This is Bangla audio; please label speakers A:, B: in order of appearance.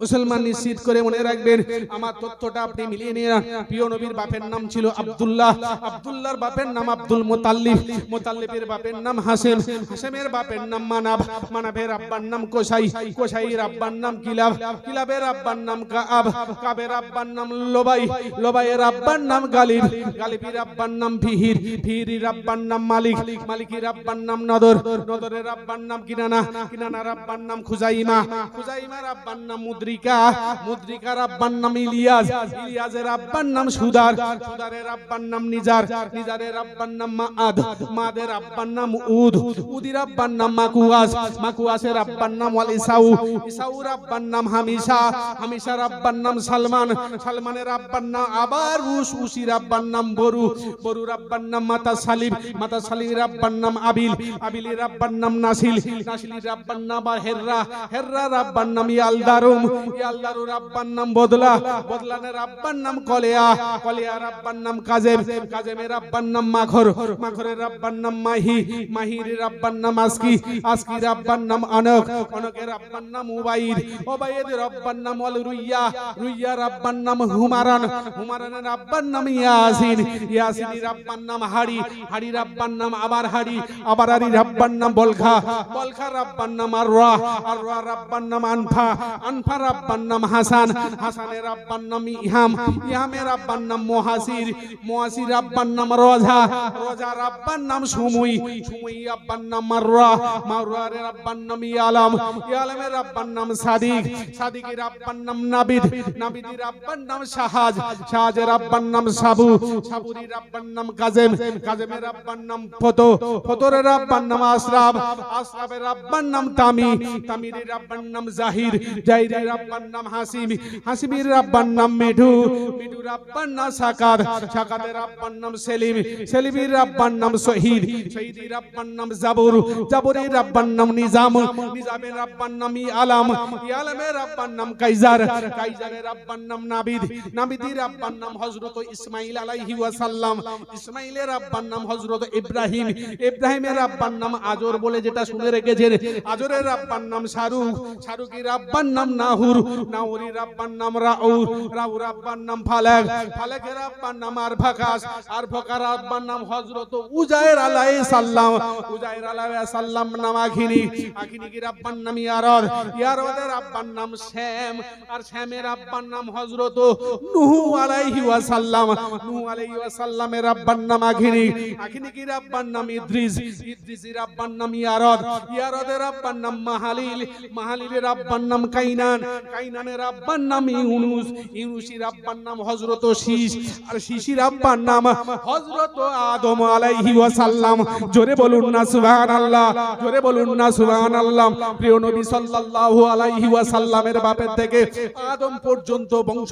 A: মুসলমান নিশ্চিত করে মনে রাখবেন, আমার তথ্যটা আপনি মিলিয়ে নিন। প্রিয় নবীর বাপের নাম ছিল আব্দুল্লাহ, আব্দুল্লাহর বাপের নাম আব্দুল মুতাল্লিব, মুতাল্লিবের বাপের নাম হাসেম, হাসেমের বাপের নাম মানাব, মানাবের আব্বার নাম কোসাই, কোসাইয়ের আব্বার নাম কিলাব, কিলাবের আব্বার নাম কাআব, কাবের আব্বার নাম লোবাই, লোবাইয়ের আব্বার নাম গালিব, গালিবের আব্বার নাম ফিহির, ফিহিরের আব্বার নাম মালিক, মালিকের আব্বার নাম নদর, নদরের আব্বার নাম কিনানা, কিনানার আব্বার নাম খুজাইমা, খুজাইমার আব্বার নাম মুদ্রিকা, মুদ্রিকার আব্বার নাম ইলিয়াস, ইলিয়াসের আব্বার নাম সুদার, সুদারের আব্বার নাম নিজার, নিজারের আব্বার নাম মাআদ, মাদের আব্বার নাম উদ, উদির আব্বার নাম মাকুয়াস, মাকুয়াসের আব্বার নাম ইসাউ, ইসাউর আব্বার নাম হামিশা, হামিশার আব্বার নাম সালমান, সালমানের আব্বার নাম আবার রুশ, উসির আব্বার নাম বরু, বরুর আব্বার নাম মাতা সালিম, মাতা সালিমের আব্বার নাম আবিল, আবিলের আব্বার নাম নাসিল, নাসিলের আব্বার নাম হেররা, হেররার আব্বার নাম ইয়ালদারুম, ইয়ালদারুর আব্বার নাম বদলা, বদলানের আব্বার নাম কলেয়া, কলেয়ার আব্বার নাম কাজেম, কাজেমের আব্বার নাম মাখর, মাখরের আব্বার নাম মাহি, মাহিরের আব্বার নাম আসকি, আসকির আব্বার নাম অনক, অনকের আব্বার নাম উবাইদ, উবাইদের আব্বার নাম অল রুইয়া, রুইয়ার আব্বার নাম হুমারান, হুমারানের আব্বার নাম ইয়াসিন, ইয়াসিনের আব্বার নাম হাড়ি, হাড়ির আব্বার নাম আবার হাড়ি, আবার হাড়ির আব্বার নাম বলখা, বলখার আব্বার নাম আরওয়া, আরওয়ার আব্বার নাম আনফা, আনফার আব্বার নাম হাসান, হাসানের আব্বার নাম ইহাম, ইহামের আব্বার নাম মুহাসির, মুহাসির আব্বার নাম রোজা, রোজার আব্বার নাম সুমুই, সুমুই আব্বার নাম মারওয়া, মারওয়ার আব্বার নাম ইয়ালাম, ইয়ালামের আব্বার নাম সাদিক, সাদিকের আব্বার নাম নাবিদ, নাবিদের আব্বার নাম শাহাজ, শাহাজের আব্বার নাম সাবু, সাবুরির আব্বার নাম কাজেম, কাজেমের আব্বার নাম ফতো, ফতরের আব্বার নাম আসরাব, আসরাবের আব্বার নাম তামি, তামিরের আব্বার নাম জাহির, জাহিরের আব্বার নাম হাসিম, হাসিমের আব্বার নাম মিঠু, মিঠুর আব্বার নাম সাকাত, সাকাতের আব্বার নাম সেলিম, সেলিমের আব্বার নাম শহীদ, শহীদের আব্বার নাম জাবুর, জাবুরের আব্বার নাম নিজাম, নিজামের আব্বার নাম ইয়ালাম, ইয়ালামের আব্বার নাম কাইজার, কাইজারের আব্বার নাম নাবিদ, নাবিদের আব্বার নাম হযরত ইসমাঈল আলাইহি ওয়াসাল্লাম, ইসমাঈলের আব্বার নাম হযরত ইব্রাহিম, ইব্রাহিমের আব্বার নাম আজর বলে যেটা শুনে রেখেছেন, আজরের আব্বার নাম শারুক, শারুকের আব্বার নাম নাহুর, নাহুরের আব্বার নাম রাউর, রাউর আব্বার নাম ফালাক, ফালাকের আব্বার নাম আরফাকাস, আরফাকার আব্বার নাম হযরত উজাইর আলাইহিস সালাম, উজাইর আলাইহিস সালাম নাম আখিনি, আখিনির আব্বার নাম ইয়ারদ, ইয়ারদের আব্বার নাম শ্যাম, আর শ্যামের আব্বার নাম হযরত নূহ আলাইহি ওয়াসাল্লাম, নূহ আলাইহি ওয়াসাল্লামের আব্বার নাম আখিনি, আখিনির আব্বার নাম ইদ্রিস, ইদ্রিসের আব্বার নাম ইয়ারদ, ইয়ারদের আব্বার নাম মাহালিল, মাহালিলের আব্বার নাম কাইনান, কাইনানের আব্বার নাম ইউনুস, ইউনুসের আব্বার নাম হযরত শীশ, আর শীশের আব্বার নাম হযরত আদম আলাইহি ওয়াসাল্লাম। জোরে বলুন না সুবহানাল্লাহ, জোরে বলুন না সুবহানাল্লাহ। প্রিয় নবী সাল্লাল্লাহু আলাইহি ওয়াসাল্লামের বাপের থেকে আদম পর্যন্ত বংশ